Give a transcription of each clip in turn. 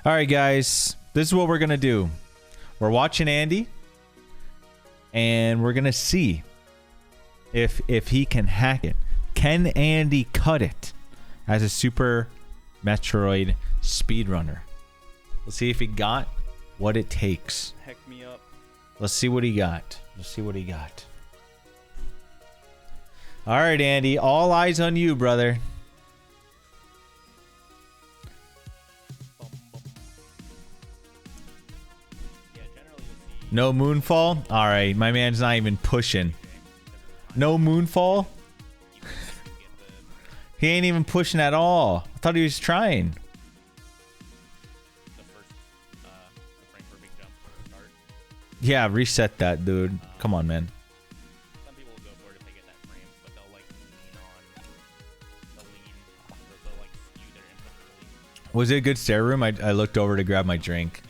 All right, guys. This is what we're going to do. We're watching Andy. And we're going to see if he can hack it. Can Andy cut it as a Super Metroid speedrunner? Let's see if he got what it takes. Heck me up. Let's see what he got. Let's see what he got. All right, Andy. All eyes on you, brother. No moonfall? All right, my man's not even pushing. No moonfall? He ain't even pushing at all. I thought he was trying. Yeah, reset that, dude. Come on, man. Some people will go for it if they get that frame, but they'll like lean on the lean. They'll like skew their input. Was it a good stair room? I looked over to grab my drink.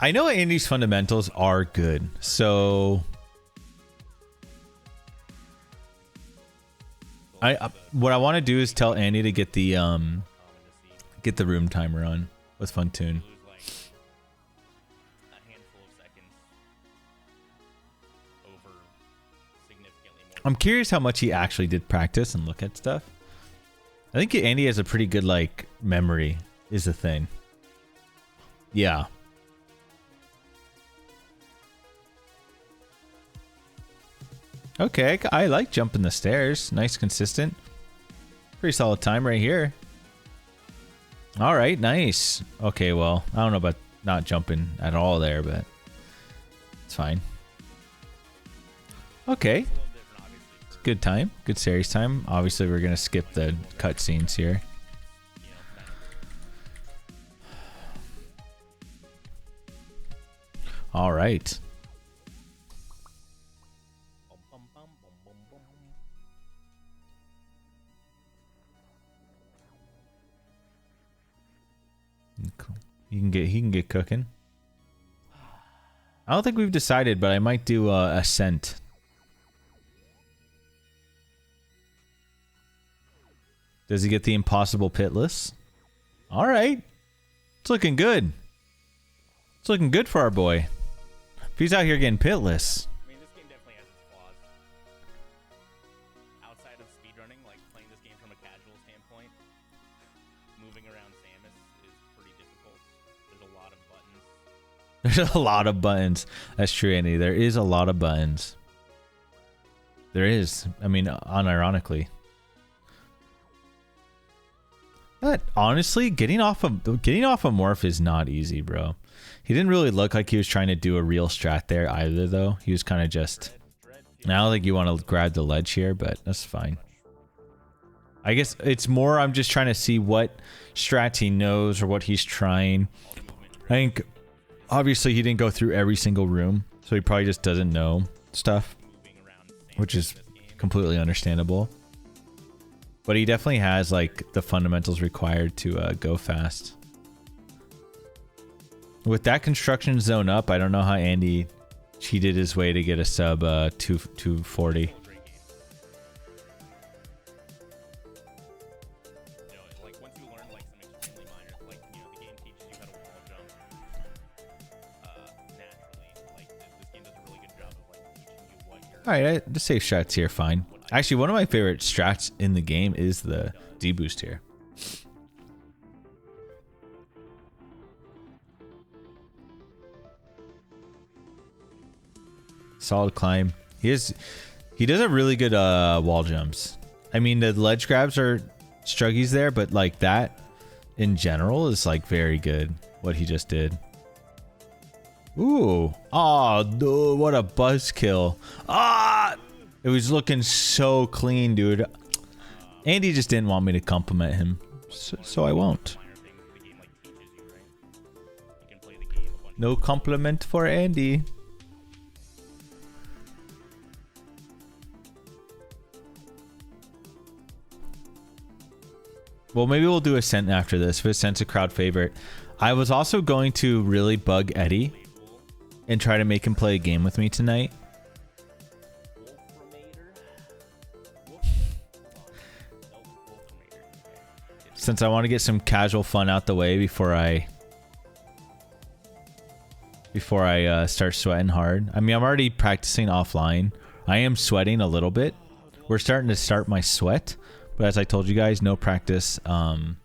I know Andy's fundamentals are good, so what I want to do is tell Andy to get the room timer on with Funtune. I'm curious how much he actually did practice and look at stuff. I think Andy has a pretty good like memory is the thing. Yeah. Okay, I like jumping the stairs. Nice, consistent. Pretty solid time right here. All right, nice. Okay, well, I don't know about not jumping at all there, but it's fine. Okay. It's a good time. Good series time. Obviously, we're going to skip the cutscenes here. All right. He can get cooking. I don't think we've decided, but I might do Ascent. Does he get the impossible pitless? All right. It's looking good. It's looking good for our boy. If he's out here getting pitless. I mean, this game definitely has its flaws. Outside of speedrunning, like playing this game from a casual standpoint, moving around Samus is pretty difficult. There's a lot of buttons. There's a lot of buttons. That's true, Andy. There is a lot of buttons. There is. I mean, unironically. But honestly, getting off a morph is not easy, bro. He didn't really look like he was trying to do a real strat there either, though. He was kind of just. I don't think you want to grab the ledge here, but that's fine. I guess it's more I'm just trying to see what strats he knows or what he's trying. I think obviously he didn't go through every single room, so he probably just doesn't know stuff, which is completely understandable. But he definitely has like the fundamentals required to go fast. With that construction zone up, I don't know how Andy cheated his way to get a sub 240. Alright, the safe strats here, fine. Actually, one of my favorite strats in the game is the D-boost here. Solid climb. He does a really good wall jumps. I mean, the ledge grabs are struggies there, but like that in general is like very good what he just did. Ooh. Oh, dude, what a buzzkill. Ah! It was looking so clean, dude. Andy just didn't want me to compliment him, so I won't. No compliment for Andy. Well, maybe we'll do Ascent after this if Ascent's a crowd favorite. I was also going to really bug Eddie and try to make him play a game with me tonight. since I want to get some casual fun out the way before I start sweating hard. I mean, I'm already practicing offline. I am sweating a little bit. We're starting to start my sweat, but as I told you guys, no practice online.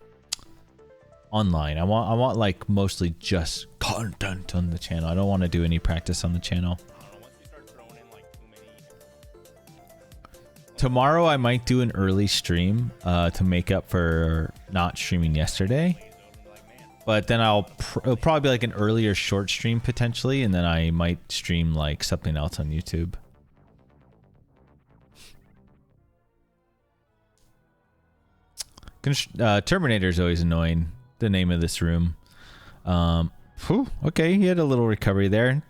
I want like mostly just content on the channel. I don't want to do any practice on the channel. Tomorrow I might do an early stream to make up for not streaming yesterday. But then it'll probably be like an earlier short stream potentially, and then I might stream like something else on YouTube. Terminator is always annoying. The name of this room. Okay, he had a little recovery there.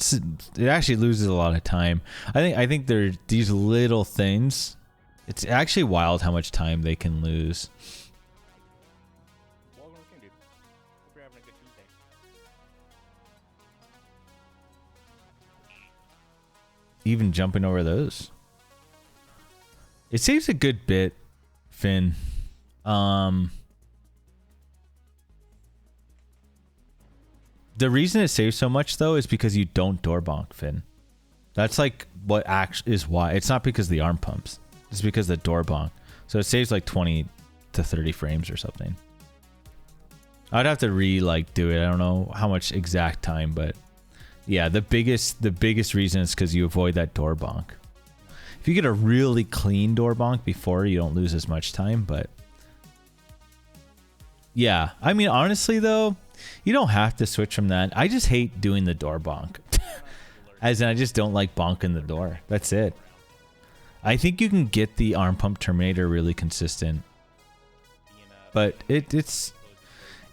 It actually loses a lot of time. I think there are these little things. It's actually wild how much time they can lose. Even jumping over those. It saves a good bit, Finn. The reason it saves so much though is because you don't door bonk, Finn. That's like what actually is why. It's not because of the arm pumps. It's because of the door bonk. So it saves like 20 to 30 frames or something. I'd have to do it. I don't know how much exact time, but yeah, the biggest reason is because you avoid that door bonk. If you get a really clean door bonk before, you don't lose as much time, but yeah, I mean, honestly though, you don't have to switch from that. I just hate doing the door bonk. As in, I just don't like bonking the door. That's it. I think you can get the arm pump Terminator really consistent. But it's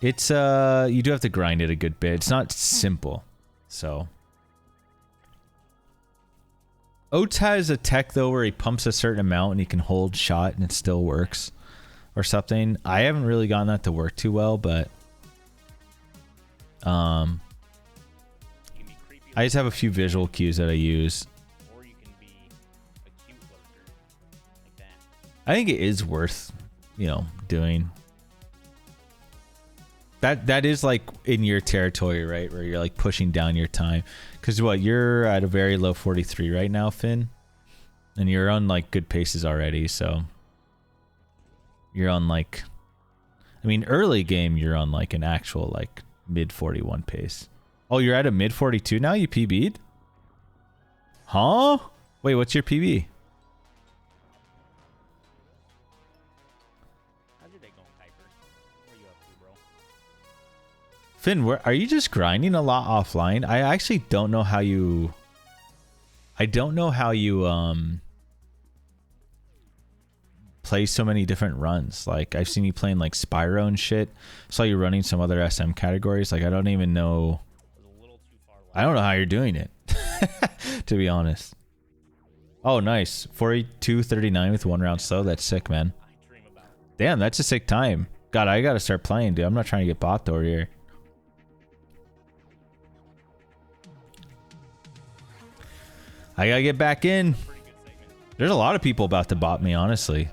you do have to grind it a good bit. It's not simple. So Oates has a tech though where he pumps a certain amount and he can hold shot and it still works. Or something. I haven't really gotten that to work too well, but I just have a few visual cues that I use. Or you can be a cute lurker like that. I think it is worth, doing. That is like in your territory, right? Where you're like pushing down your time. Because you're at a very low 43 right now, Finn. And you're on like good paces already, so you're on like, early game you're on like an actual like mid 41 pace. Oh, you're at a mid 42 now? You PB'd? Huh? Wait, what's your PB? How's your day going, Kuiper? What are you up to, bro? Finn, are you just grinding a lot offline? I actually don't know how you... play so many different runs. Like, I've seen you playing like Spyro and shit. Saw you running some other SM categories. Like, I don't even know... I don't know how you're doing it, to be honest. Oh, nice. 42:39 with 1 round slow. That's sick, man. Damn, that's a sick time. God, I gotta start playing, dude. I'm not trying to get bot over here. I gotta get back in. There's a lot of people about to bot me, honestly.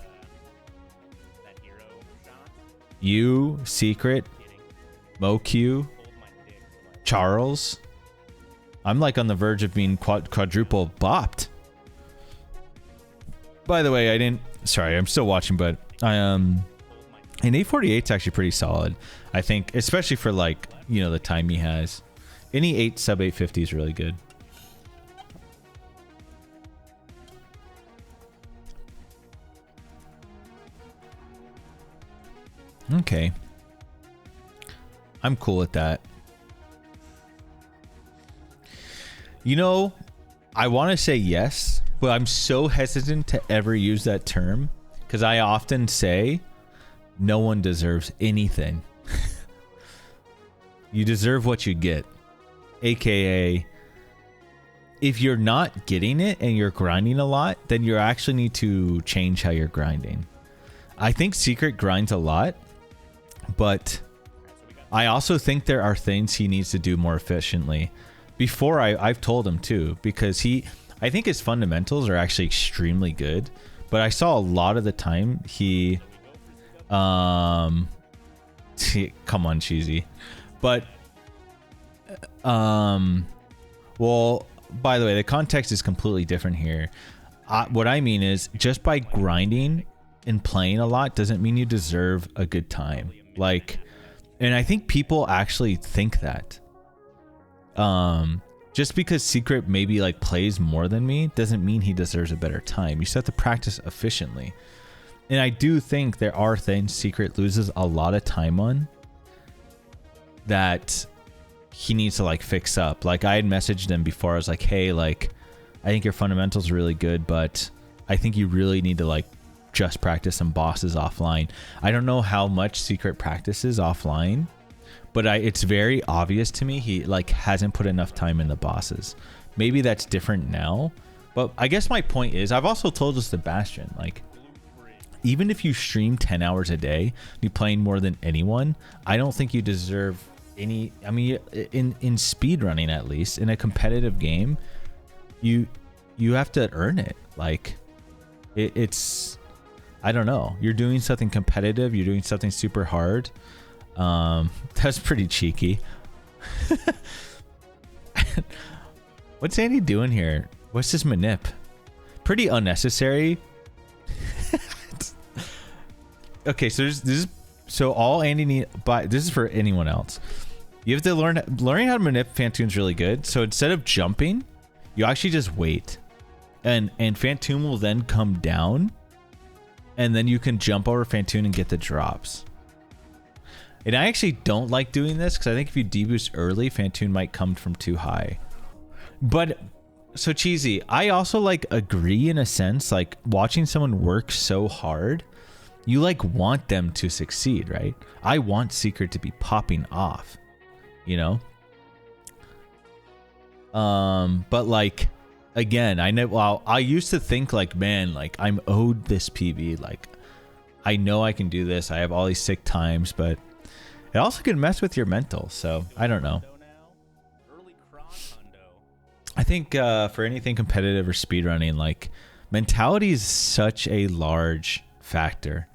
You, Secret, MoQ, Charles. I'm like on the verge of being quadruple bopped. By the way, sorry, I'm still watching, but an 848 is actually pretty solid. I think, especially for like, the time he has. Any 8 sub 850 is really good. Okay. I'm cool with that. I want to say yes, but I'm so hesitant to ever use that term because I often say no one deserves anything. You deserve what you get. AKA, if you're not getting it and you're grinding a lot, then you actually need to change how you're grinding. I think Secret grinds a lot, but I also think there are things he needs to do more efficiently. Before I've told him too, because I think his fundamentals are actually extremely good, but I saw a lot of the time he Come on, cheesy. But well, by the way, the context is completely different here. What I mean is, just by grinding and playing a lot doesn't mean you deserve a good time. Like, and I think people actually think that. Just because Secret maybe like plays more than me doesn't mean he deserves a better time. You just have to practice efficiently. And I do think there are things Secret loses a lot of time on that he needs to like fix up. Like, I had messaged him before. I was like, hey, like, I think your fundamentals are really good, but I think you really need to like just practice some bosses offline. I don't know how much Secret practices offline, but it's very obvious to me he like hasn't put enough time in the bosses. Maybe that's different now, but I guess my point is, I've also told this to Bastion, like, even if you stream 10 hours a day, you playing more than anyone, I don't think you deserve any. I mean, in speed running, at least in a competitive game, you have to earn it. Like, it's, I don't know, you're doing something competitive, you're doing something super hard. That's pretty cheeky. What's Andy doing here? What's this manip? Pretty unnecessary. Okay, so so all Andy need, but this is for anyone else. You have to learning how to manip Phantoon's really good. So instead of jumping, you actually just wait, and Phantoon will then come down, and then you can jump over Phantoon and get the drops. And I actually don't like doing this because I think if you deboost early, Phantoon might come from too high. But so cheesy. I also like agree in a sense, like watching someone work so hard, you like want them to succeed, right? I want Secret to be popping off, you know? But like, again, I know, well, I used to think like, man, like I'm owed this PV. Like, I know I can do this. I have all these sick times, but it also can mess with your mental. So I don't know. I think for anything competitive or speedrunning, like mentality is such a large factor.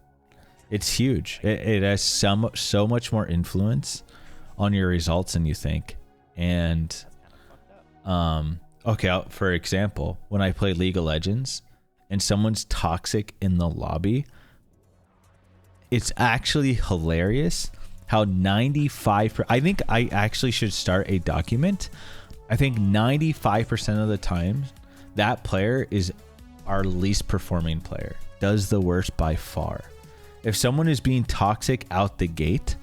It's huge. It has so much more influence on your results than you think. And okay, for example, when I play League of Legends and someone's toxic in the lobby, it's actually hilarious how 95%, I think I actually should start a document. I think 95% of the time that player is our least performing player, does the worst by far. If someone is being toxic out the gate,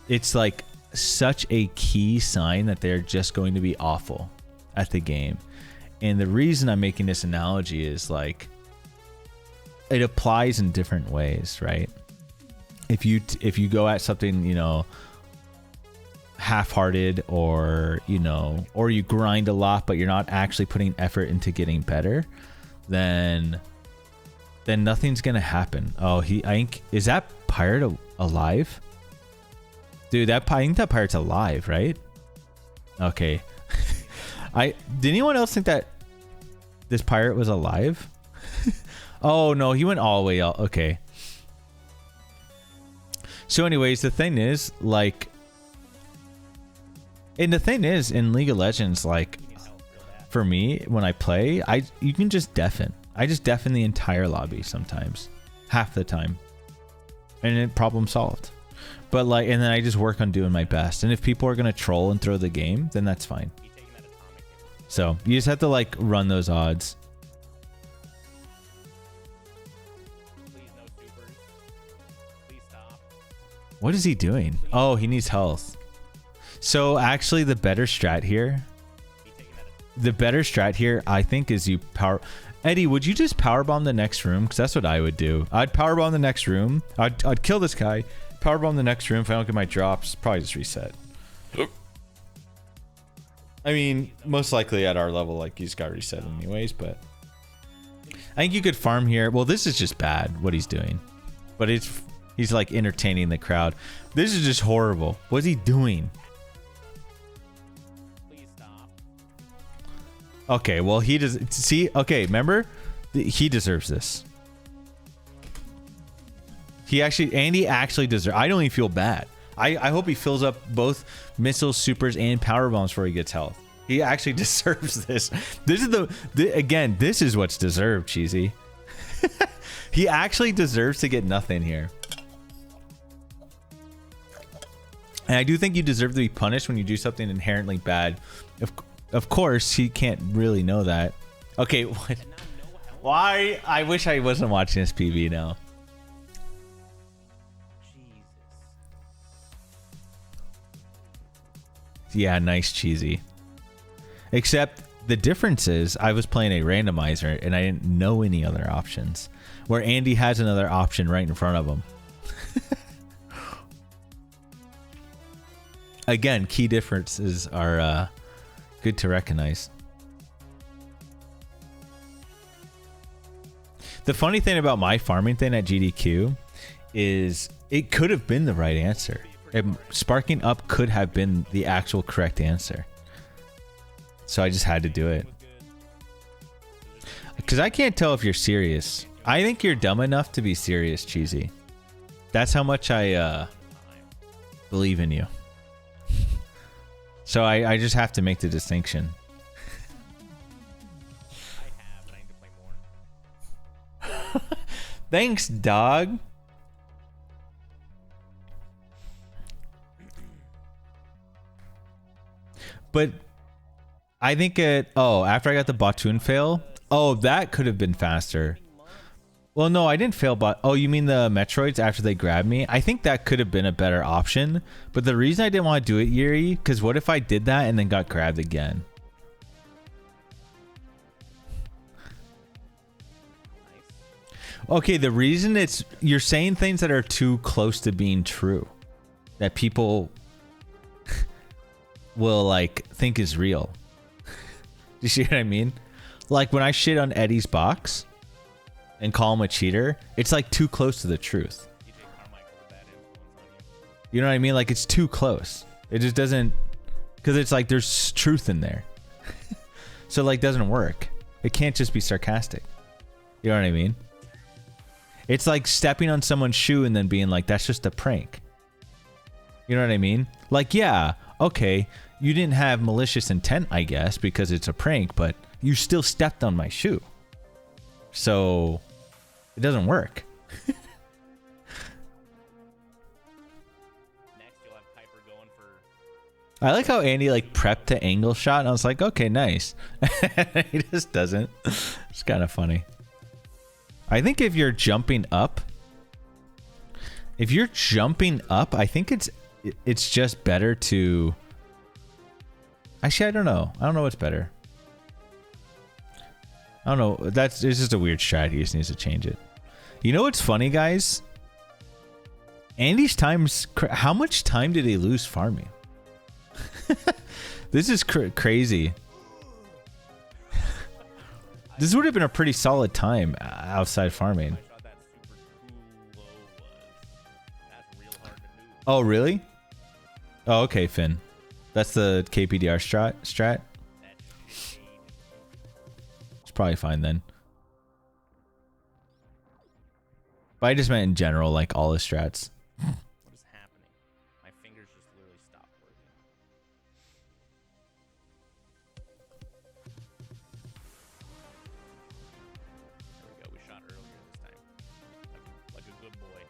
it's like such a key sign that they're just going to be awful at the game. And the reason I'm making this analogy is like, it applies in different ways, right? If you go at something, you know, half-hearted, or, you know, or you grind a lot but you're not actually putting effort into getting better, then nothing's gonna happen. Oh, I think, is that pirate alive? Dude, I think that pirate's alive, right? Okay. Did anyone else think that this pirate was alive? Oh no, he went all the way out. Okay. So anyways, the thing is, like, and the thing is, in League of Legends, like, for me, when I play, you can just deafen. I just deafen the entire lobby sometimes, half the time, and it problem solved. But like, and then I just work on doing my best. And if people are gonna troll and throw the game, then that's fine. So you just have to like run those odds. What is he doing? Oh, he needs health. So actually, the better strat here, I think, is you power. Eddie, would you just powerbomb the next room? Because that's what I would do. I'd powerbomb the next room. I'd kill this guy. Powerbomb the next room. If I don't get my drops, probably just reset. I mean, most likely at our level, like, he's got reset anyways, but I think you could farm here. Well, this is just bad, what he's doing. But he's like entertaining the crowd. This is just horrible. What's he doing? Please stop. Okay, well, he does. See, okay, remember? He deserves this. Andy actually deserves. I don't even feel bad. I hope he fills up both missiles, supers, and power bombs before he gets health. He actually deserves this. This is again, this is what's deserved, Cheesy. He actually deserves to get nothing here. And I do think you deserve to be punished when you do something inherently bad. Of course, he can't really know that. Okay, what? Why? I wish I wasn't watching this PB now. Yeah, nice, Cheesy. Except the difference is I was playing a randomizer and I didn't know any other options. Where Andy has another option right in front of him. Again, key differences are good to recognize. The funny thing about my farming thing at GDQ is it could have been the right answer. Sparking up could have been the actual correct answer. So I just had to do it. Because I can't tell if you're serious. I think you're dumb enough to be serious, Cheesy. That's how much I believe in you. So I just have to make the distinction. I need to play more. Thanks, dog. But I think after I got the Batoon fail, that could have been faster. Well, no, I didn't fail you mean the Metroids after they grabbed me? I think that could have been a better option. But the reason I didn't want to do it, Yuri, because what if I did that and then got grabbed again? Okay, the reason you're saying things that are too close to being true. That people will like think is real. Do you see what I mean? Like when I shit on Eddie's box and call him a cheater, it's like too close to the truth. You know what I mean? Like it's too close. It just doesn't, because it's like there's truth in there. So like doesn't work. It can't just be sarcastic. You know what I mean? It's like stepping on someone's shoe and then being like, that's just a prank. You know what I mean? Like, yeah, okay, you didn't have malicious intent, I guess, because it's a prank, but you still stepped on my shoe. So it doesn't work. Next, you'll have Kuiper going for... I like how Andy like prepped to angle shot, and I was like, okay, nice. He just doesn't. It's kind of funny. I think if you're jumping up, I think it's just better to... Actually, I don't know. I don't know what's better. I don't know. It's just a weird strat. He just needs to change it. You know what's funny, guys? Andy's times... How much time did he lose farming? This is crazy. This would have been a pretty solid time outside farming. Oh, really? Oh, okay, Finn. That's the KPDR strat. It's probably fine then. But I just meant in general, like all the strats. What is happening? My fingers just literally stopped working. There we go. We shot earlier this time. Like a good boy.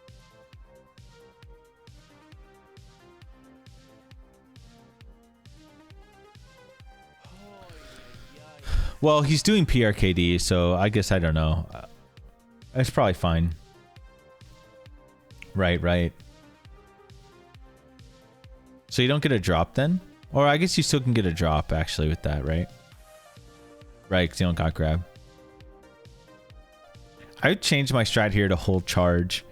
Well, he's doing PRKD, so I guess I don't know. It's probably fine. Right. So you don't get a drop then? Or I guess you still can get a drop actually with that, right? Right, because you don't got grab. I would change my strat here to hold charge.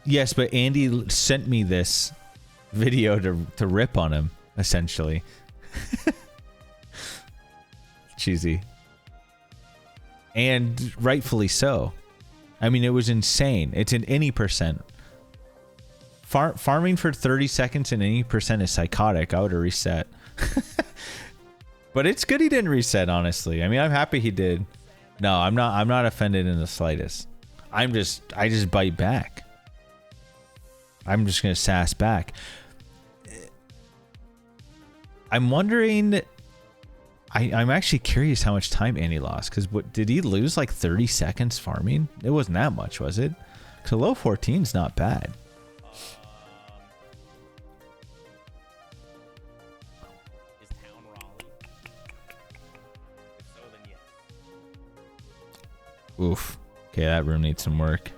Yes, but Andy sent me this video to rip on him, essentially. Cheesy. And rightfully so. I mean, it was insane. It's in any percent. Farming for 30 seconds in any percent is psychotic. I would have reset. But it's good he didn't reset, honestly. I mean, I'm happy he did. No, I'm not offended in the slightest. I just bite back. I'm just gonna sass back. I'm wondering. I'm actually curious how much time Andy lost, because what did he lose, like 30 seconds farming? It wasn't that much, was it? Because low 14 is not bad. Is town Raleigh? If so, then yes. Oof. Okay, that room needs some work.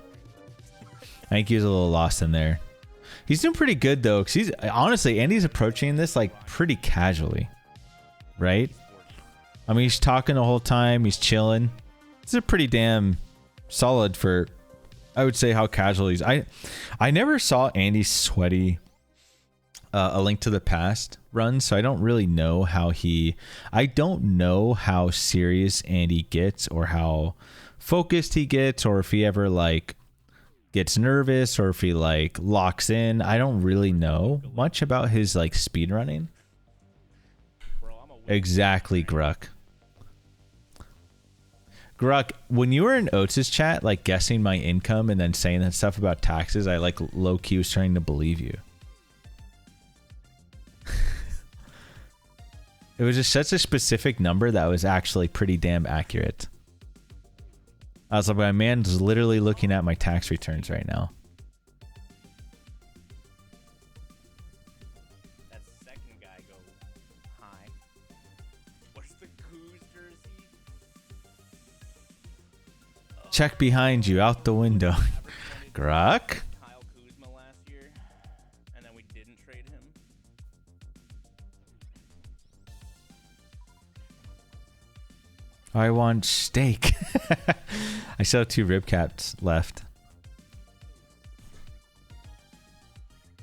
I think he was a little lost in there. He's doing pretty good though, because he's honestly, Andy's approaching this like pretty casually, right? I mean, he's talking the whole time. He's chilling. This is pretty damn solid for, I would say, how casual he's. I never saw Andy sweaty A Link to the Past run, so I don't really know how I don't know how serious Andy gets, or how focused he gets, or if he ever like gets nervous, or if he like locks in. I don't really know much about his like speed running. Exactly, Gruck. Gruck, when you were in Oates' chat, like guessing my income and then saying that stuff about taxes, I like low key was trying to believe you. It was just such a specific number that was actually pretty damn accurate. I was like, my man's literally looking at my tax returns right now. That second guy go high. Where's the Coos jersey? Check behind you, out the window. Gruck? Kyle Kuzma last year, and then we didn't trade him. I want steak. I still have 2 rib caps left.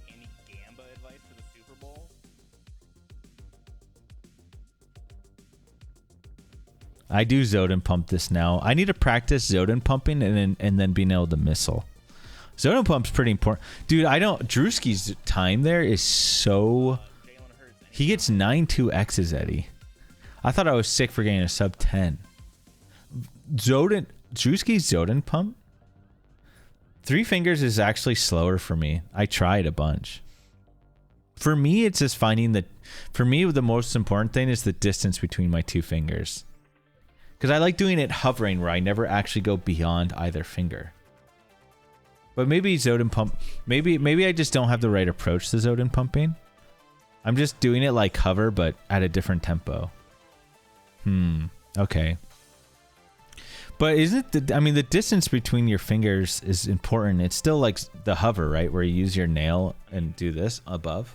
Any Gamba advice for the Super Bowl? I do Zodin pump this now. I need to practice Zodin pumping and then being able to missile. Zodin pump's pretty important. Dude, Drewski's time there is so... He gets 9-2X's, Eddie. I thought I was sick for getting a sub 10. Drewski's Zodin pump? 3 fingers is actually slower for me. I tried a bunch. For me, it's just finding that... For me, the most important thing is the distance between my 2 fingers. Because I like doing it hovering, where I never actually go beyond either finger. But maybe Zodin pump... Maybe I just don't have the right approach to Zodin pumping. I'm just doing it like hover, but at a different tempo. Okay. But isn't the distance between your fingers is important. It's still like the hover, right? Where you use your nail and do this above.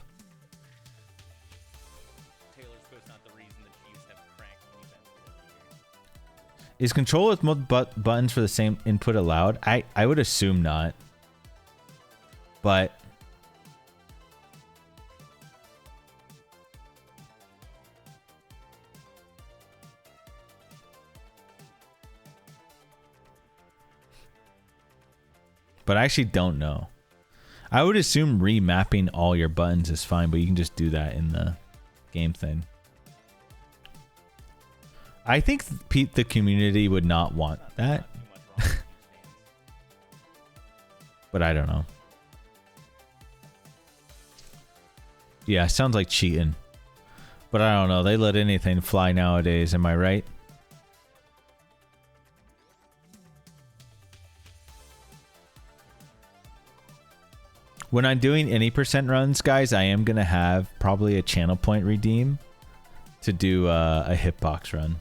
Taylor Swift's not the reason the Chiefs have cranked defense for the year. Is control with multiple buttons for the same input allowed? I would assume not. But I actually don't know. I would assume remapping all your buttons is fine, but you can just do that in the game thing. I think the community would not want that. But I don't know. Yeah, sounds like cheating. But I don't know. They let anything fly nowadays, am I right? When I'm doing any percent runs, guys, I am going to have probably a channel point redeem to do a hitbox run.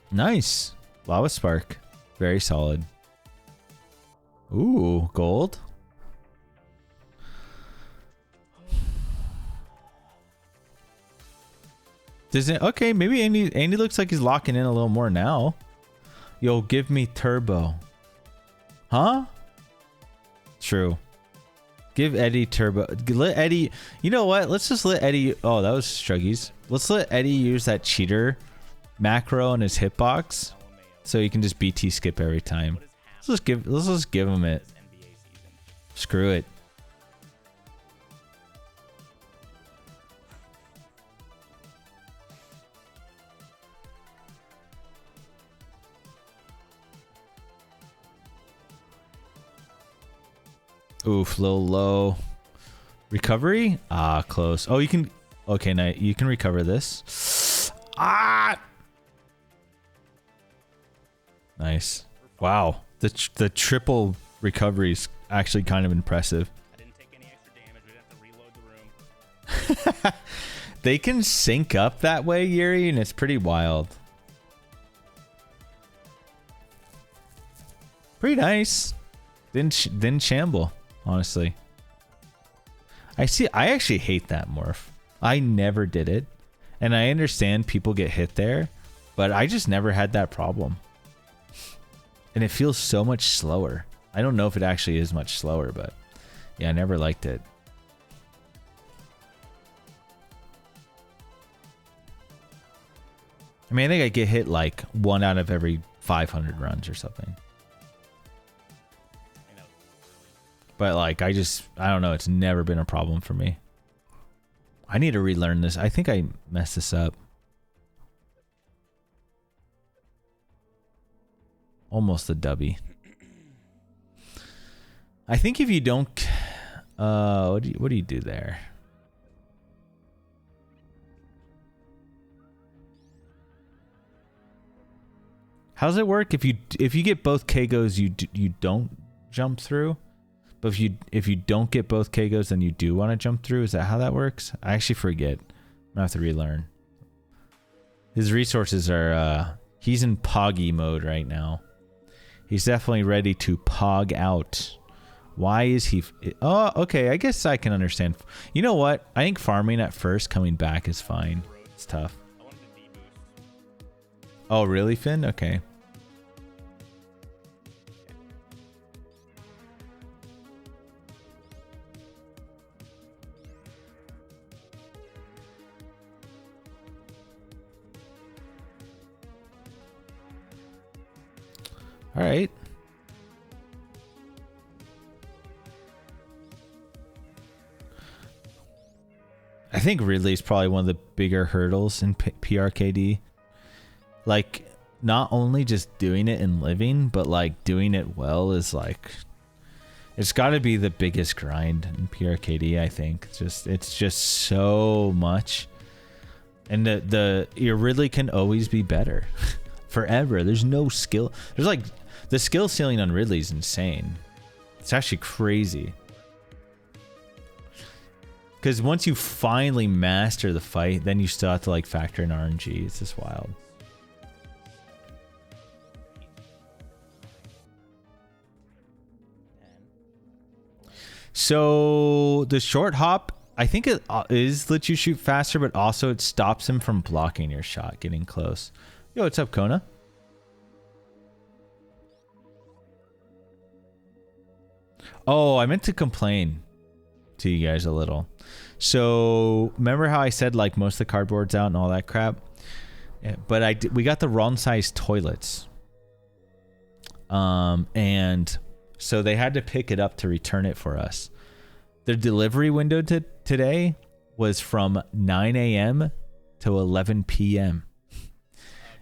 Nice. Lava Spark. Very solid. Ooh, gold. Does it? Okay, maybe Andy looks like he's locking in a little more now. Yo, give me turbo. Huh? True. Give Eddie turbo. Let Eddie... You know what? Let's just let Eddie... Oh, that was Struggies. Let's let Eddie use that cheater macro in his hitbox, so he can just BT skip every time. Let's just give him it. Screw it. Oof, little low. Recovery? Ah, close. Oh, you can... Okay, now you can recover this. Ah! Nice. Wow. The triple recovery is actually kind of impressive. I didn't take any extra damage. We'd have to reload the room. They can sync up that way, Yuri, and it's pretty wild. Pretty nice. Didn't shamble, honestly. I actually hate that morph. I never did it. And I understand people get hit there, but I just never had that problem. And it feels so much slower. I don't know if it actually is much slower, but yeah, I never liked it. I mean, I think I get hit like 1 out of every 500 runs or something. But like, I don't know. It's never been a problem for me. I need to relearn this. I think I messed this up. Almost a dubby. I think if you don't, what do you do there? How does it work if you get both KGOs, you don't jump through? But if you don't get both KGOs, then you do want to jump through. Is that how that works? I actually forget. I'm gonna have to relearn. His resources are he's in Poggy mode right now. He's definitely ready to pog out. Why is he? Oh, okay. I guess I can understand. You know what? I think farming at first, coming back is fine. It's tough. Oh, really, Finn? Okay. All right. I think Ridley is probably one of the bigger hurdles in PRKD. Like, not only just doing it and living, but like doing it well is like, it's got to be the biggest grind in PRKD. I think it's just so much, and your Ridley can always be better, forever. There's no skill. There's like the skill ceiling on Ridley is insane. It's actually crazy. Because once you finally master the fight, then you still have to like factor in RNG. It's just wild. So the short hop, I think it is let you shoot faster, but also it stops him from blocking your shot, getting close. Yo, what's up, Kona? Oh, I meant to complain to you guys a little. So remember how I said like most of the cardboard's out and all that crap? Yeah, but we got the wrong size toilets. And so they had to pick it up to return it for us. The delivery window today was from 9 a.m. to 11 p.m.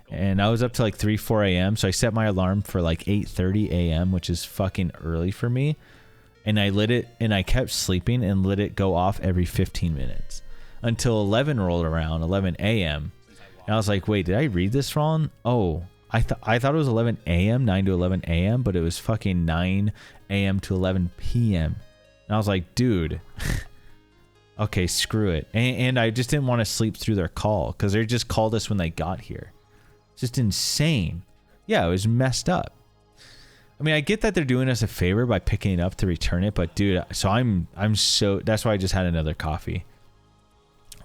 And I was up to like 4 a.m. So I set my alarm for like 8:30 a.m., which is fucking early for me. And I lit it, and I kept sleeping and let it go off every 15 minutes until 11 rolled around, 11 a.m. And I was like, wait, did I read this wrong? Oh, I thought it was 11 a.m., 9 to 11 a.m., but it was fucking 9 a.m. to 11 p.m. And I was like, dude, okay, screw it. And I just didn't want to sleep through their call because they just called us when they got here. Just insane. Yeah, it was messed up. I mean, I get that they're doing us a favor by picking it up to return it, but dude, so I'm so, that's why I just had another coffee.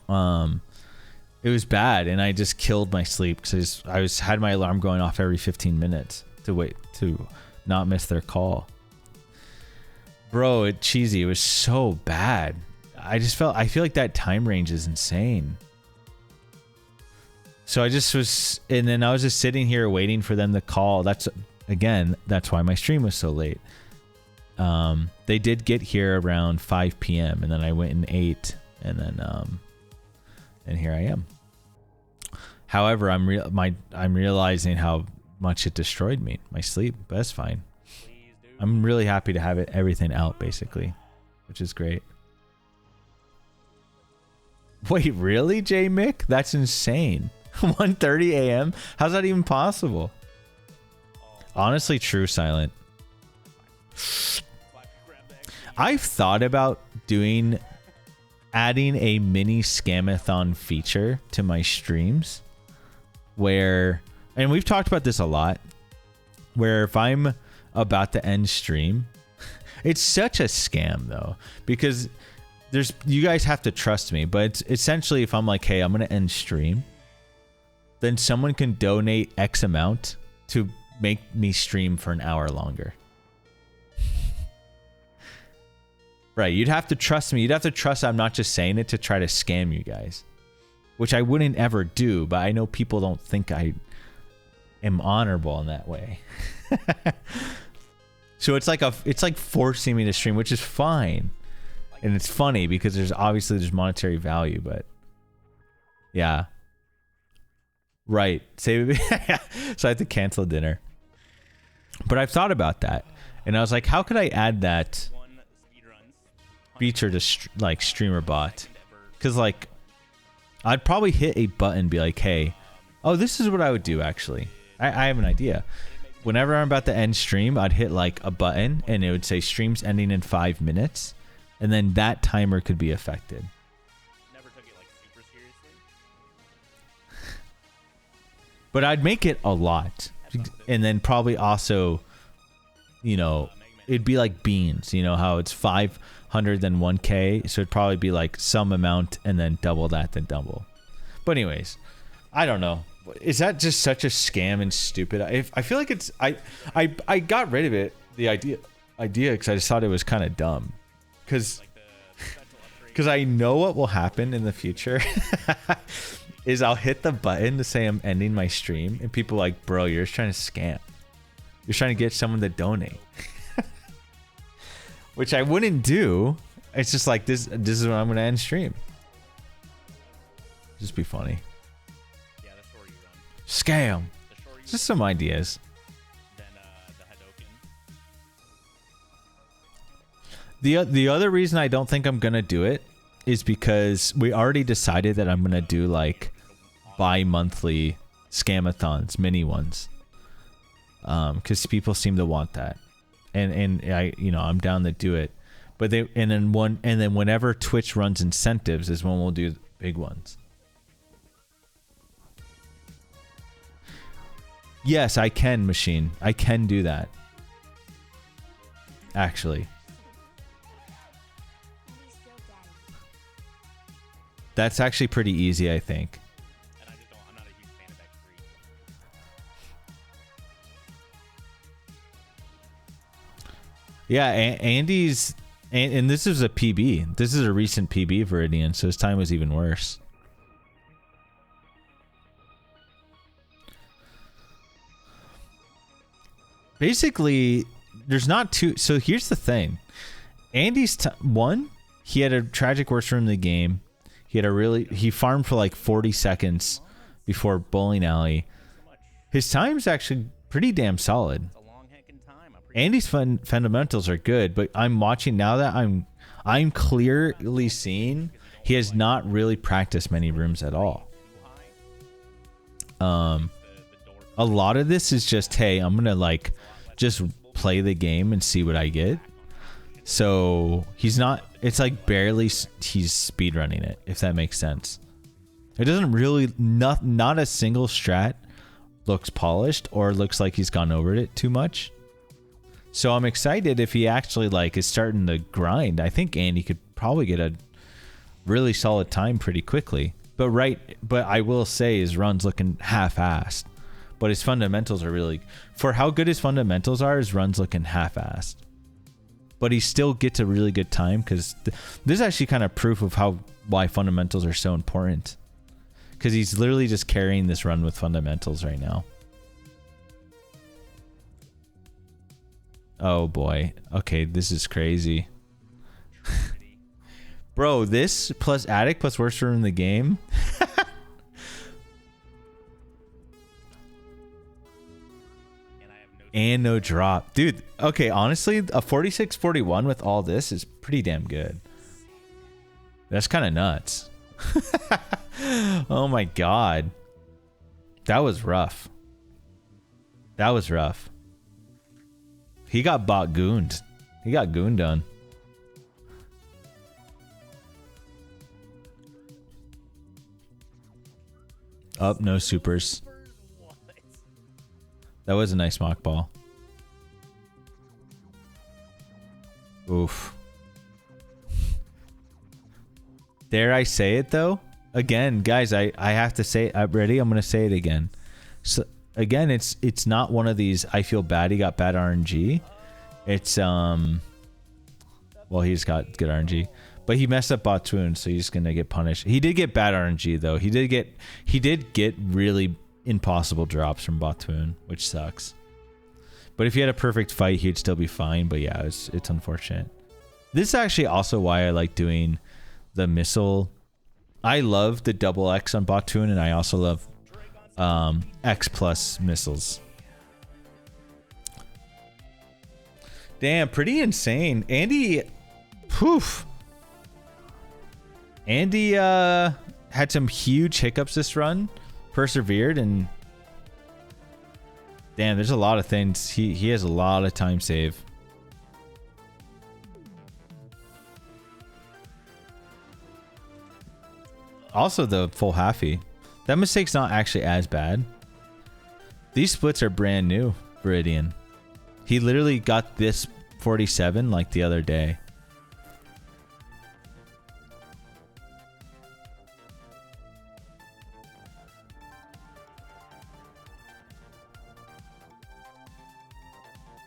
It was bad, and I just killed my sleep because I had my alarm going off every 15 minutes to not miss their call. Bro, it's cheesy. It was so bad. I feel like that time range is insane. So I just was, and then I was just sitting here waiting for them to call. That's why my stream was so late. They did get here around 5 p.m. and then I went and ate, and then and here I am. However, I'm realizing how much it destroyed me, my sleep. But that's fine. I'm really happy to have everything out basically, which is great. Wait, really, J Mick? That's insane. 1:30 a.m. How's that even possible? Honestly, true, Silent. I've thought about adding a mini scamathon feature to my streams where, and we've talked about this a lot, where if I'm about to end stream, it's such a scam though, because you guys have to trust me, but it's essentially if I'm like, hey, I'm going to end stream, then someone can donate X amount to make me stream for an hour longer. Right, you'd have to trust me. You'd have to trust I'm not just saying it to try to scam you guys, which I wouldn't ever do, but I know people don't think I am honorable in that way. So it's like forcing me to stream, which is fine. And it's funny because there's monetary value, but yeah. Right. So I have to cancel dinner. But I've thought about that. And I was like, how could I add that feature to like streamer bot? Because like I'd probably hit a button and be like, hey, oh, this is what I would do actually. I have an idea. Whenever I'm about to end stream, I'd hit like a button and it would say stream's ending in 5 minutes. And then that timer could be affected. Never took it like super seriously. But I'd make it a lot. And then probably also, you know, it'd be like beans, you know, how it's 500 then 1K. So it'd probably be like some amount and then double that, then double. But anyways, I don't know. Is that just such a scam and stupid? I feel like it's, I got rid of it, the idea because I just thought it was kind of dumb. Because I know what will happen in the future is I'll hit the button to say I'm ending my stream and people are like, bro, you're just trying to scam. You're trying to get someone to donate. Which I wouldn't do. It's just like, this is when I'm going to end stream. Just be funny. Yeah, the shorter you run. Scam. The shorter you Just some ideas. Then the Hadoken. The other reason I don't think I'm gonna do it is because we already decided that I'm gonna do like bi-monthly scamathons, mini ones, because people seem to want that, and I, you know, I'm down to do it, but then whenever Twitch runs incentives is when we'll do big ones. Yes, I can, Machine. I can do that. Actually. That's actually pretty easy, I think. And I'm not a huge fan of X3. Yeah, Andy's, and this is a PB. This is a recent PB for Viridian, so his time was even worse. Basically, there's not two. So here's the thing. Andy's one, he had a tragic worst room in the game. He farmed for like 40 seconds before bowling alley. His time's actually pretty damn solid. It's a long heckin' time. Andy's fundamentals are good, but I'm watching now that I'm clearly seeing he has not really practiced many rooms at all. A lot of this is just, hey, I'm gonna like just play the game and see what I get. So he's not, it's like barely he's speedrunning it, if that makes sense. It doesn't really, not a single strat looks polished or looks like he's gone over it too much. So I'm excited if he actually like is starting to grind. I think Andy could probably get a really solid time pretty quickly. But I will say his run's looking half-assed. But his fundamentals are really, for how good his fundamentals are, his run's looking half-assed. But he still gets a really good time because this is actually kind of proof of why fundamentals are so important. Because he's literally just carrying this run with fundamentals right now. Oh boy. Okay, this is crazy. Bro, this plus Attic plus worst room in the game. And I have no And no drop. Dude, okay, honestly, a 46-41 with all this is pretty damn good. That's kind of nuts. Oh my god. That was rough. That was rough. He got bot gooned. He got gooned done. Up, no supers. That was a nice mock ball. Oof. Dare I say it though? Again, guys, I have to say it. I'm ready. I'm gonna say it again. So again, it's not one of these I feel bad he got bad RNG. It's well, he's got good RNG. But he messed up Bottoon, so he's gonna get punished. He did get bad RNG though. He did get really impossible drops from Bottoon, which sucks. But if he had a perfect fight, he'd still be fine. But yeah, it's unfortunate. This is actually also why I like doing the missile. I love the double X on Bottoon, and I also love X plus missiles. Damn, pretty insane. Andy, poof. Andy had some huge hiccups this run, persevered, and damn, there's a lot of things. He has a lot of time save. Also the full halfie. That mistake's not actually as bad. These splits are brand new, Viridian. He literally got this 47 like the other day.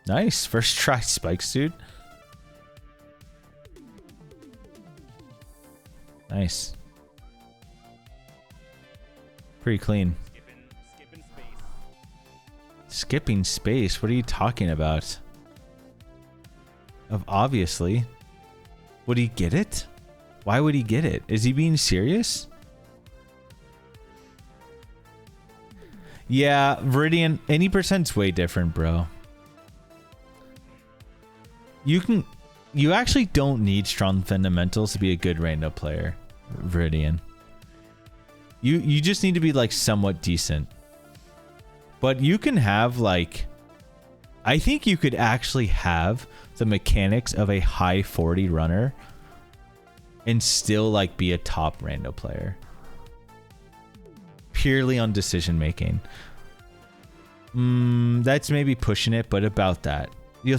Nice. First try spikes, dude. Nice. Pretty clean. Skipping space. Skipping space? What are you talking about? Obviously. Would he get it? Why would he get it? Is he being serious? Yeah, Viridian, any percent's way different, bro. You actually don't need strong fundamentals to be a good rando player, Viridian. You just need to be like somewhat decent. But you can have like, I think you could actually have the mechanics of a high 40 runner and still like be a top rando player. Purely on decision making. That's maybe pushing it, but about that. You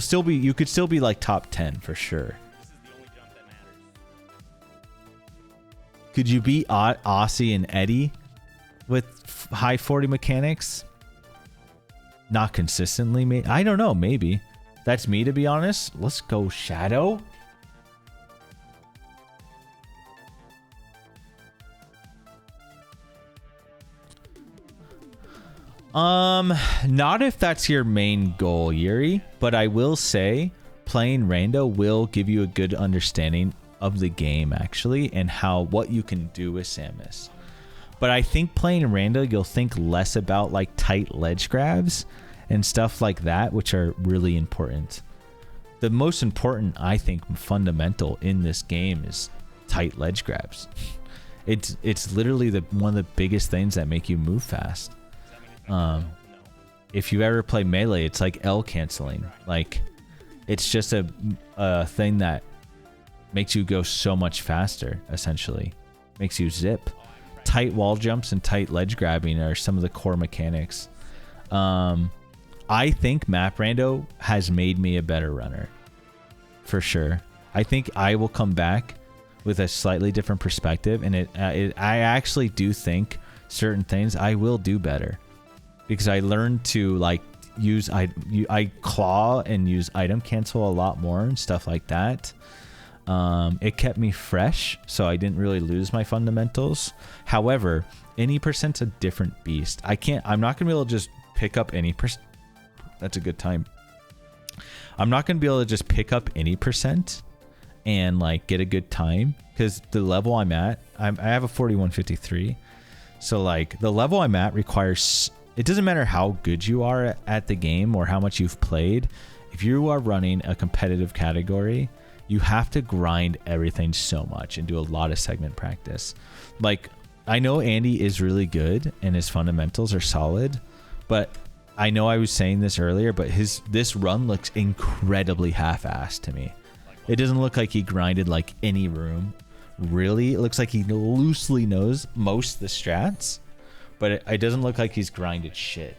could still be like top 10 for sure. This is the only jump that matters. Could you beat Aussie and Eddie with high 40 mechanics? Not consistently, I don't know, maybe. That's me, to be honest. Let's go, Shadow. Not if that's your main goal, Yuri, but I will say playing rando will give you a good understanding of the game actually and what you can do with Samus. But I think playing rando, you'll think less about like tight ledge grabs and stuff like that, which are really important. The most important, I think, fundamental in this game is tight ledge grabs. It's literally one of the biggest things that make you move fast. If you ever play melee, it's like L canceling. Like, it's just a thing that makes you go so much faster, essentially. Makes you zip. Tight wall jumps and tight ledge grabbing are some of the core mechanics. I think map rando has made me a better runner. For sure. I think I will come back with a slightly different perspective, and I actually do think certain things I will do better. Because I learned to like I claw and use item cancel a lot more and stuff like that. It kept me fresh, so I didn't really lose my fundamentals. However, any percent's a different beast. I'm not gonna be able to just pick up any percent. That's a good time. I'm not gonna be able to just pick up any percent and like get a good time, because the level I'm at, I have a 4153. So like the level I'm at requires it doesn't matter how good you are at the game or how much you've played. If you are running a competitive category, you have to grind everything so much and do a lot of segment practice. Like, I know Andy is really good and his fundamentals are solid, but I know I was saying this earlier, but this run looks incredibly half-assed to me. It doesn't look like he grinded like any room. Really, it looks like he loosely knows most of the strats, but it doesn't look like he's grinded shit.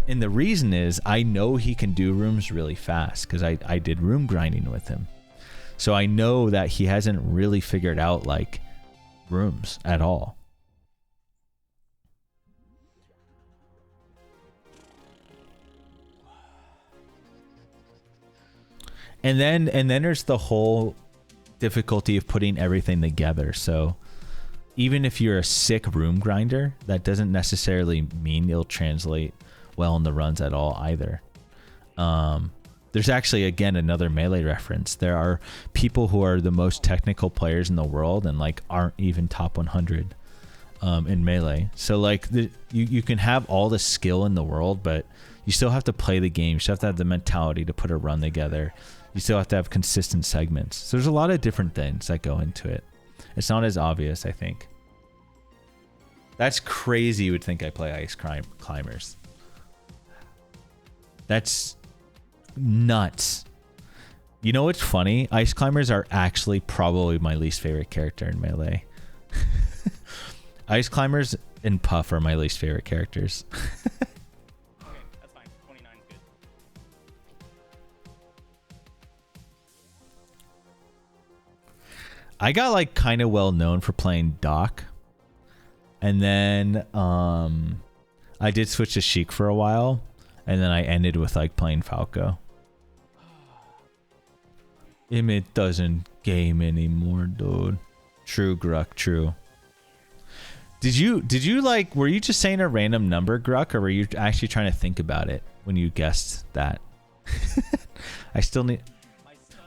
And the reason is I know he can do rooms really fast because I did room grinding with him. So I know that he hasn't really figured out like rooms at all. And then there's the whole difficulty of putting everything together. So even if you're a sick room grinder, that doesn't necessarily mean it'll translate well in the runs at all either. There's actually, again, another Melee reference. There are people who are the most technical players in the world and like aren't even top 100 in Melee. So like you can have all the skill in the world, but you still have to play the game. You still have to have the mentality to put a run together. You still have to have consistent segments. So there's a lot of different things that go into it. It's not as obvious, I think. That's crazy. You would think I play Ice Climbers. That's nuts. You know what's funny? Ice Climbers are actually probably my least favorite character in Melee. Ice Climbers and Puff are my least favorite characters. Okay, that's fine. 29's good. I got like kind of well known for playing Doc. And then I did switch to Sheik for a while. And then I ended with like playing Falco. Imyt doesn't game anymore, dude. True, Gruck, true. Did you like, were you just saying a random number, Gruck, or were you actually trying to think about it when you guessed that? I still need...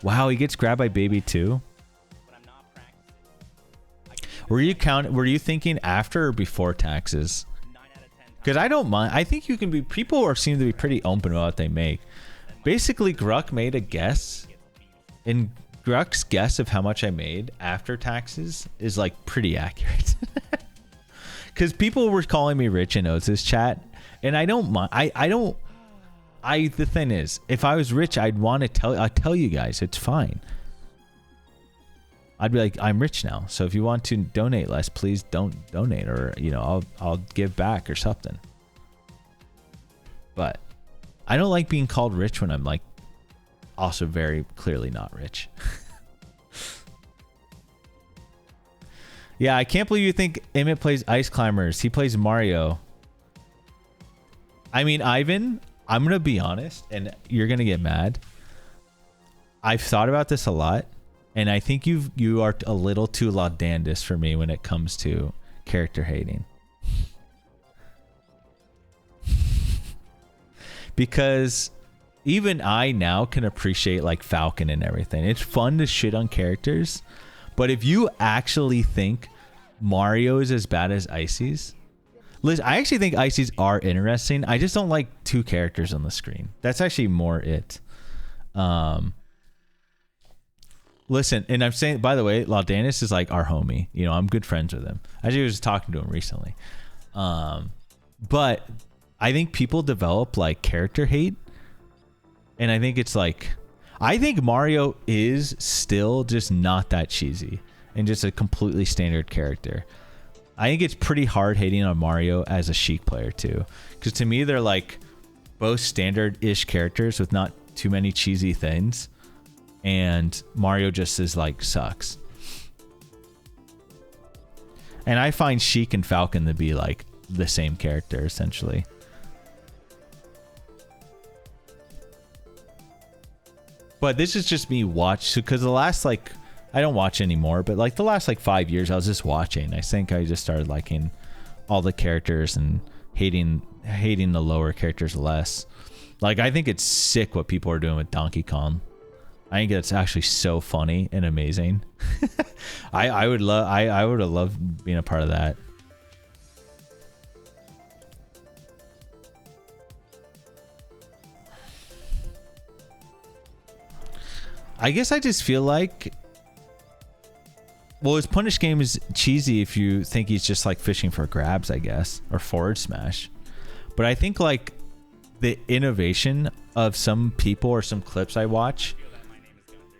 Wow, he gets grabbed by Baby too? Were you thinking after or before taxes? Because I don't mind. I think you can be... People seem to be pretty open about what they make. Basically, Gruck made a guess. And Gruck's guess of how much I made after taxes is like pretty accurate. Because people were calling me rich in Oates' chat. And I don't mind. The thing is, if I was rich, I'd tell you guys. It's fine. I'd be like, I'm rich now, so if you want to donate less, please don't donate, or you know, I'll give back or something. But I don't like being called rich when I'm like also very clearly not rich. Yeah, I can't believe you think Imyt plays Ice Climbers. He plays Mario. I mean, Ivan, I'm gonna be honest, and you're gonna get mad. I've thought about this a lot. And I think you are a little too laudandous for me when it comes to character hating. Because even I now can appreciate like Falcon and everything. It's fun to shit on characters. But if you actually think Mario is as bad as Icy's, Liz, I actually think Icy's are interesting. I just don't like two characters on the screen. That's actually more it. Listen, and I'm saying, by the way, Laudanus is like our homie. You know, I'm good friends with him. I actually was talking to him recently. But I think people develop like character hate. And I think it's like, I think Mario is still just not that cheesy and just a completely standard character. I think it's pretty hard hating on Mario as a Sheik player too. Because to me, they're like both standard-ish characters with not too many cheesy things. And Mario just is like sucks. And I find Sheik and Falcon to be like the same character essentially. But this is just me because the last like, I don't watch anymore, but like the last like 5 years I was just watching. I think I just started liking all the characters and hating the lower characters less. Like I think it's sick what people are doing with Donkey Kong. I think that's actually so funny and amazing. I would have loved being a part of that. I guess I just feel like, well, his punish game is cheesy if you think he's just like fishing for grabs, I guess, or forward smash. But I think like the innovation of some people or some clips I watch,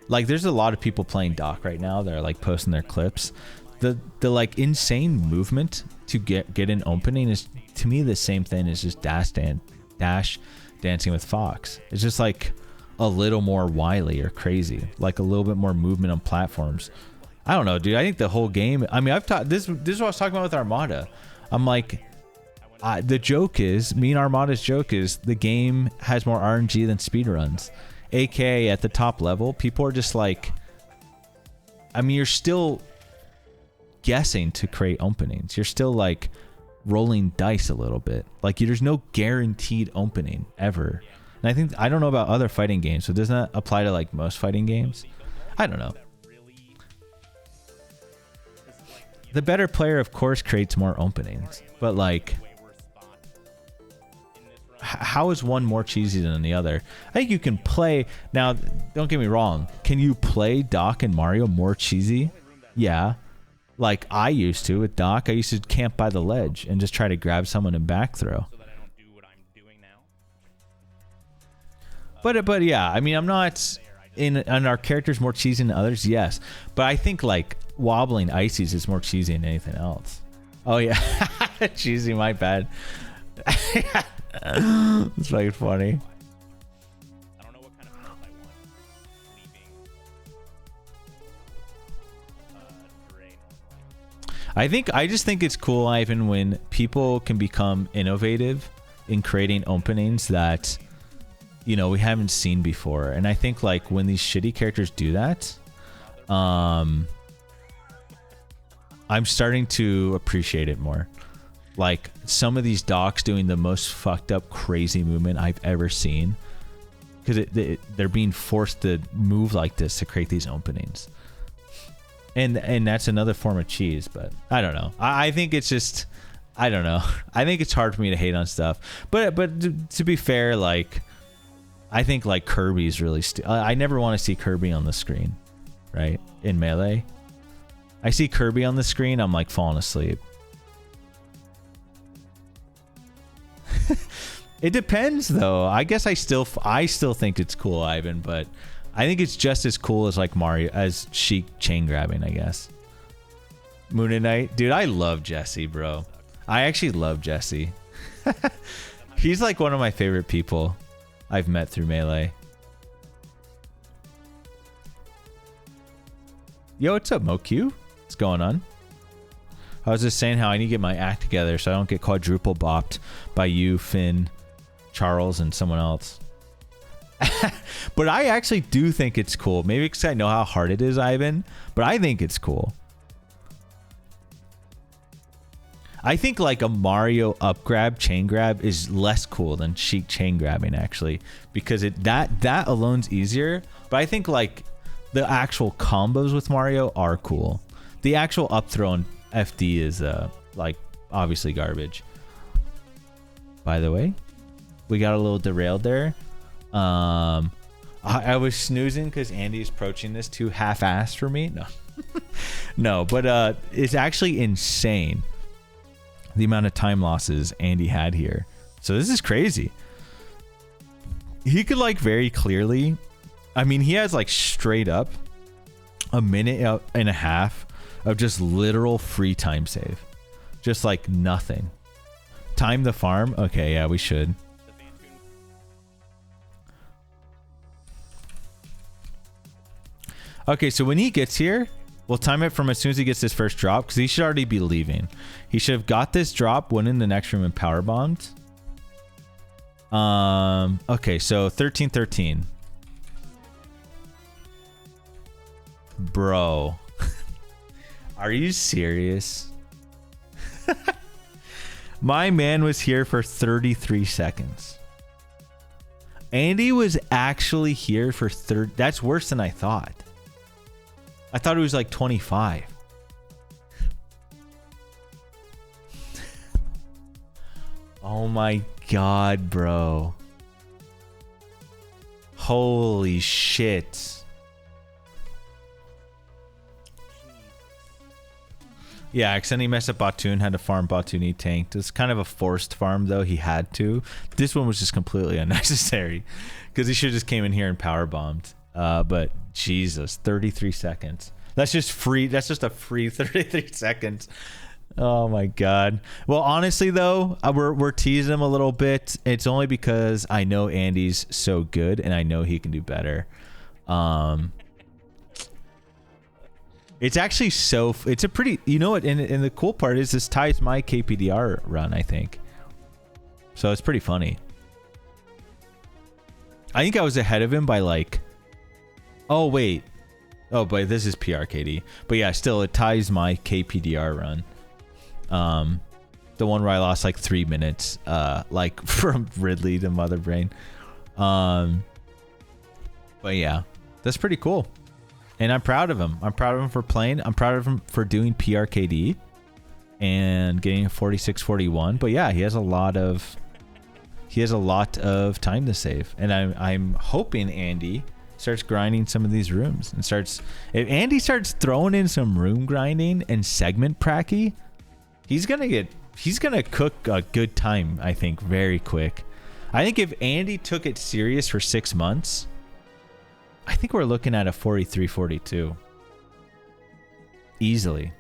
like there's a lot of people playing Doc right now that are like posting their clips. The like insane movement to get an opening is to me the same thing as just dash dancing with Fox. It's just like a little more wily or crazy, like a little bit more movement on platforms. I don't know, dude. I think the whole game, I mean, I've taught this is what I was talking about with Armada. I'm like, the joke is, me and Armada's joke is the game has more RNG than speedruns. AKA at the top level, people are just like, I mean, you're still guessing to create openings. You're still like rolling dice a little bit. Like there's no guaranteed opening ever. And I think, I don't know about other fighting games, so doesn't that apply to like most fighting games? I don't know. The better player, of course, creates more openings, but like, how is one more cheesy than the other? I think you can play, now don't get me wrong, can you play Doc and Mario more cheesy? Yeah, like I used to with Doc. I used to camp by the ledge and just try to grab someone and back throw. But yeah, I mean, I'm not in our characters more cheesy than others, yes, but I think like wobbling ices is more cheesy than anything else. Oh yeah, cheesy, my bad. It's fucking funny. I don't know what kind of health I want leaving Dre. I just think it's cool, Ivan, when people can become innovative in creating openings that, you know, we haven't seen before. And I think like when these shitty characters do that, I'm starting to appreciate it more. Like some of these docs doing the most fucked up crazy movement I've ever seen, because they're being forced to move like this to create these openings, and that's another form of cheese. But I don't know. I think it's just, I don't know. I think it's hard for me to hate on stuff, but to be fair, like I think like Kirby's really I never want to see Kirby on the screen, right? In Melee, I see Kirby on the screen, I'm like falling asleep. It depends though. I guess I still think it's cool, Ivan, but I think it's just as cool as like Mario, as Sheik chain grabbing, I guess. Moon and Knight, dude, I love Jesse, bro. I actually love Jesse. He's like one of my favorite people I've met through Melee. Yo, what's up, MoQ? What's going on? I was just saying how I need to get my act together so I don't get quadruple bopped by you, Finn, Charles, and someone else. But I actually do think it's cool. Maybe because I know how hard it is, Ivan, but I think it's cool. I think like a Mario up grab, chain grab is less cool than Sheik chain grabbing, actually, because that alone's easier. But I think like the actual combos with Mario are cool. The actual up throw and FD is like obviously garbage. By the way, we got a little derailed there. I was snoozing because Andy's approaching this too half-assed for me. No, no, but it's actually insane the amount of time losses Andy had here. So this is crazy. He could like very clearly, I mean, he has like straight up a minute and a half of just literal free time save, just like nothing. Time the farm. Okay, yeah, we should. Okay, so when he gets here, we'll time it from as soon as he gets his first drop, because he should already be leaving. He should have got this drop, went in the next room and power bombed. Okay, so 13-13. Bro. Are you serious? My man was here for 33 seconds. Andy was actually here for 30. That's worse than I thought. I thought it was like 25. Oh my god, bro. Holy shit. Yeah, because then he messed up Batoon, had to farm Batoon, he tanked. It's kind of a forced farm, though. He had to. This one was just completely unnecessary because he should have just came in here and power bombed. But Jesus, 33 seconds. That's just free. That's just a free 33 seconds. Oh my God. Well, honestly though, we're teasing him a little bit. It's only because I know Andy's so good and I know he can do better. It's actually it's a pretty, you know what? And the cool part is this ties my KPDR run, I think. So it's pretty funny. I think I was ahead of him by like, oh wait. Oh, but this is PRKD. But yeah, still it ties my KPDR run. The one where I lost like 3 minutes, like from Ridley to Mother Brain. But yeah, that's pretty cool. And I'm proud of him. I'm proud of him for playing. I'm proud of him for doing PRKD and getting a 46-41. But yeah, he has a lot of time to save. And I'm hoping Andy starts grinding some of these rooms and if Andy starts throwing in some room grinding and segment pracky, he's gonna cook a good time, I think, very quick. I think if Andy took it serious for 6 months, I think we're looking at a 43-42 easily.